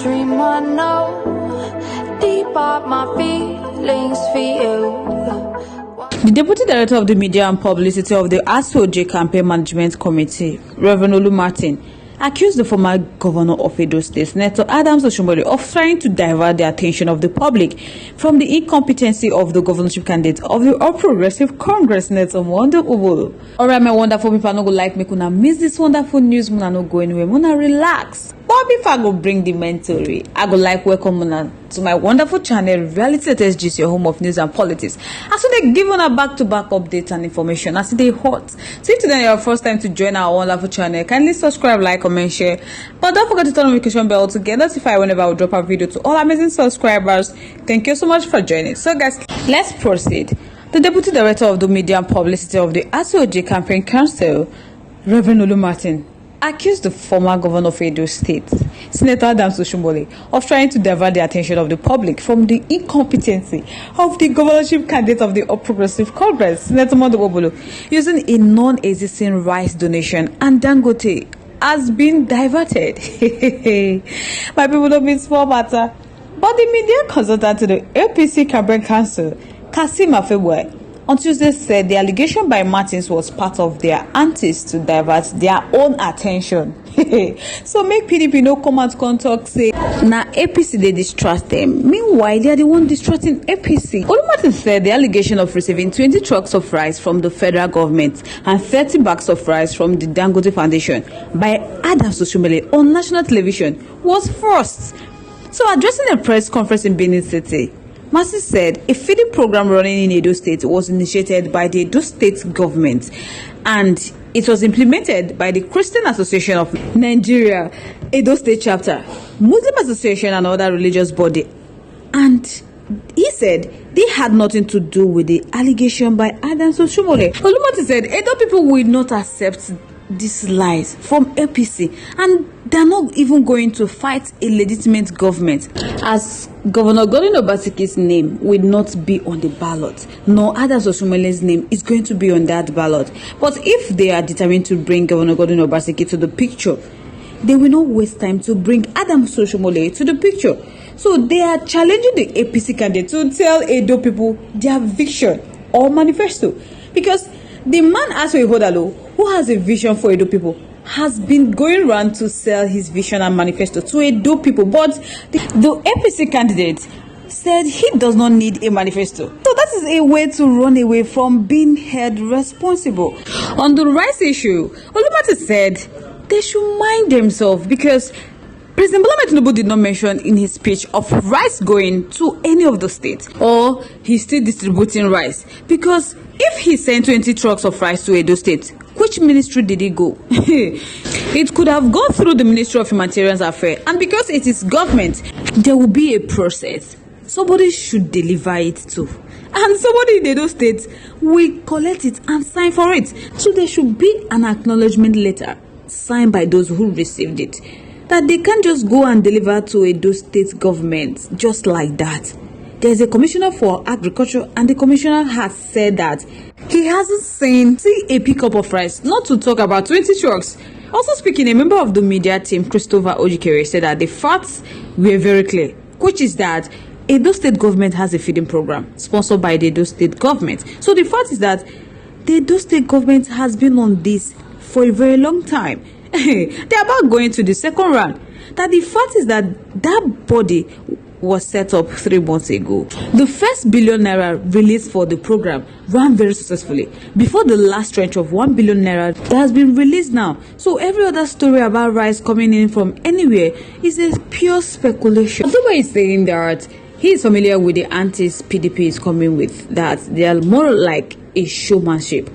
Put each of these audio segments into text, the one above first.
dream I know, deep up my feelings for you. The Deputy Director of the Media and Publicity of the ACCUS3D Campaign Management Committee, Reverend Olu Martin, accused the former governor of Edo State, Senator Oshiomhole, of trying to divert the attention of the public from the incompetency of the governorship candidate of the All Progressive Congress, Senator Oshiomhole. Alright, my wonderful people, I no go like me kuna miss this wonderful news, muna no go anywhere, muna relax. But before I go bring the mentory, I go like welcome muna to my wonderful channel, Reality SGC, your home of news and politics. As they give on a back-to-back updates and information, as they hot. So if today your first time to join our wonderful channel, kindly subscribe, like, comment, share. But don't forget to turn on the notification bell to get notified whenever I will drop a video to all amazing subscribers. Thank you so much for joining. So guys, let's proceed. The Deputy Director of the Media and Publicity of the ACCUS3D Campaign Council, Reverend Olu Martin, accused the former governor of Edo State, Senator Oshiomhole, of trying to divert the attention of the public from the incompetency of the governorship candidate of the All Progressive Congress, Senator Oshiomhole, using a non-existing rice donation and Dangote has been diverted. My people don't mean small matter. But the media consultant to the APC Campaign Council, Kasim Afewe, on Tuesday said the allegation by Martins was part of their antics to divert their own attention. So make PDP no come out talk say na APC they distract them. Meanwhile, they are the one distracting APC. Olu Martin said the allegation of receiving 20 trucks of rice from the federal government and 30 bags of rice from the Dangote Foundation by Oshiomhole on national television was false. So addressing a press conference in Benin City, Martin said a feeding program running in Edo State was initiated by the Edo State government and it was implemented by the Christian Association of Nigeria, Edo State chapter, Muslim Association and other religious body. And he said they had nothing to do with the allegation by Oshiomhole. Olu Martin said Edo people will not accept these lies from APC and they're not even going to fight a legitimate government, as Governor Godwin Obaseki's name will not be on the ballot, nor Oshiomhole's name is going to be on that ballot. But if they are determined to bring Governor Godwin Obaseki to the picture, they will not waste time to bring Oshiomhole to the picture. So they are challenging the APC candidate to tell Edo people their vision or manifesto, because the man Oshiomhole, who has a vision for Edo people, has been going around to sell his vision and manifesto to Edo people. But the APC candidate said he does not need a manifesto. So that is a way to run away from being held responsible. On the rice issue, Olu Martin said they should mind themselves, because President Bola Tinubu did not mention in his speech of rice going to any of the states, or he's still distributing rice. Because if he sent 20 trucks of rice to Edo State, which ministry did it go? It could have gone through the Ministry of Humanitarian Affairs, and because it is government, there will be a process. Somebody should deliver it too, and somebody in Edo State will collect it and sign for it. So there should be an acknowledgement letter signed by those who received it, that they can't just go and deliver to Edo State government just like that. There's a commissioner for agriculture, and the commissioner has said that he hasn't seen a pickup of rice, not to talk about 20 trucks. Also speaking, a member of the media team, Christopher Ojikere, said that the facts were very clear, which is that Edo State government has a feeding program sponsored by the Edo State government. So the fact is that the Edo State government has been on this for a very long time. They're about going to the second round. That the fact is that that body was set up 3 months ago. The first ₦1 billion released for the program ran very successfully before the last tranche of ₦1 billion that has been released now. So every other story about rice coming in from anywhere is a pure speculation. October is saying that he is familiar with the antics PDP is coming with, that they are more like a showmanship.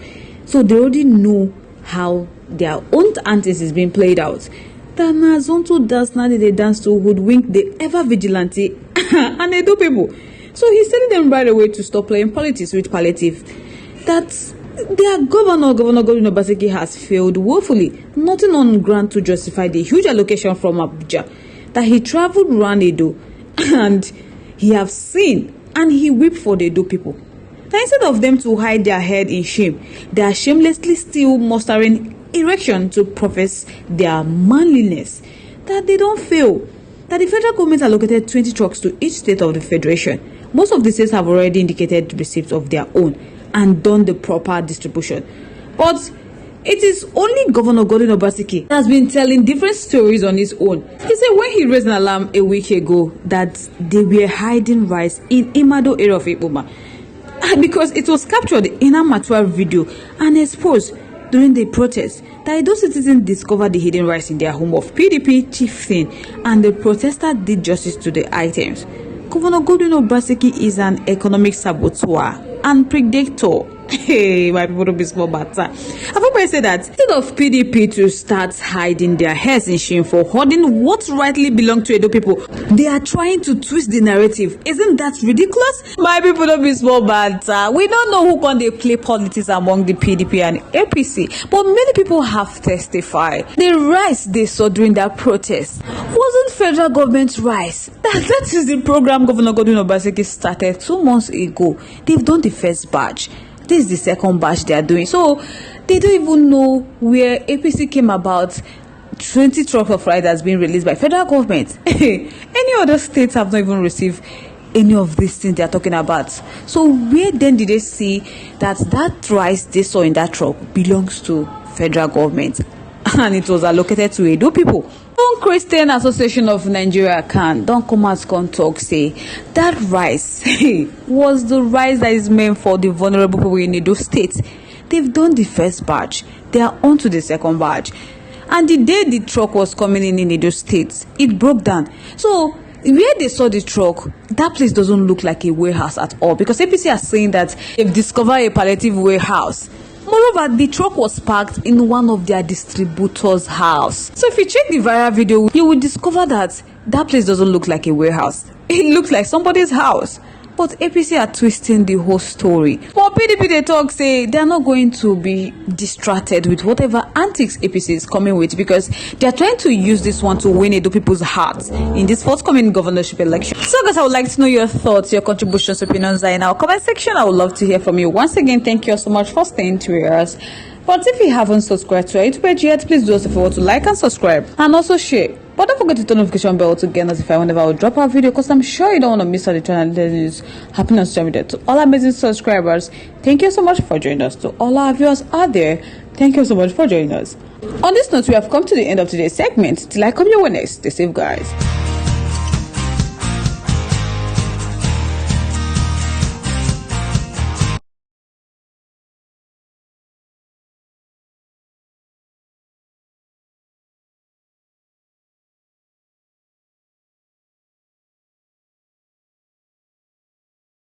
So they already know how their own antics is being played out. That Nazonto does not they dance to hoodwink the ever vigilante and Edo people. So he's telling them right away to stop playing politics with palliative. That their governor Godwin Obaseki has failed woefully. Nothing on ground to justify the huge allocation from Abuja. That he traveled around Edo and he have seen and he wept for the Edo people. That instead of them to hide their head in shame, they are shamelessly still mustering erection to profess their manliness, that they don't fail. that the federal government allocated 20 trucks to each state of the federation. Most of the states have already indicated receipts of their own and done the proper distribution. But it is only Governor Godwin Obaseki that has been telling different stories on his own. He said when he raised an alarm a week ago that they were hiding rice in Imado area of Ekpoma because it was captured in a Matua video and exposed during the protest that those citizens discovered the hidden rice in their home of PDP chieftain, and the protester did justice to the items. Governor Godwin Obaseki is an economic saboteur and predator. Hey, my people don't be small matter. I've always said that instead of PDP to start hiding their heads in shame for hoarding what rightly belong to Edo people, they are trying to twist the narrative. Isn't that ridiculous? My people don't be small matter. We don't know who can they play politics among the PDP and APC, but many people have testified the rice they saw during that protest wasn't federal government rice. That is the program Governor Godwin Obaseki started 2 months ago. They've done the first batch. This is the second batch they are doing. So they don't even know where APC came about 20 trucks of rice that's been released by federal government. Any other states have not even received any of these things they are talking about. So where then did they see that rice they saw in that truck belongs to federal government and it was allocated to Edo people? Christian Association of Nigeria don't come out and talk say that rice was the rice that is meant for the vulnerable people in Edo State. They've done the first batch, they are on to the second batch, and the day the truck was coming in Edo State, it broke down. So where they saw the truck, that place doesn't look like a warehouse at all, because APC are saying that they've discovered a palliative warehouse. Moreover, the truck was parked in one of their distributors' house. So if you check the viral video, you will discover that place doesn't look like a warehouse. It looks like somebody's house. But APC are twisting the whole story. For PDP, they talk say they are not going to be distracted with whatever antics APC is coming with, because they are trying to use this one to win Edo people's hearts in this forthcoming governorship election. So guys, I would like to know your thoughts, your contributions, opinions are in our comment section. I would love to hear from you. Once again, thank you so much for staying to us. But if you haven't subscribed to our YouTube page yet, please do us a favor to like and subscribe and also share. But don't forget to turn the notification bell to get notified whenever I drop our video, because I'm sure you don't want to miss out the channel that is happening on social media. To all amazing subscribers, thank you so much for joining us. To all our viewers out there, thank you so much for joining us. On this note, we have come to the end of today's segment. Till I come your way next, stay safe, guys.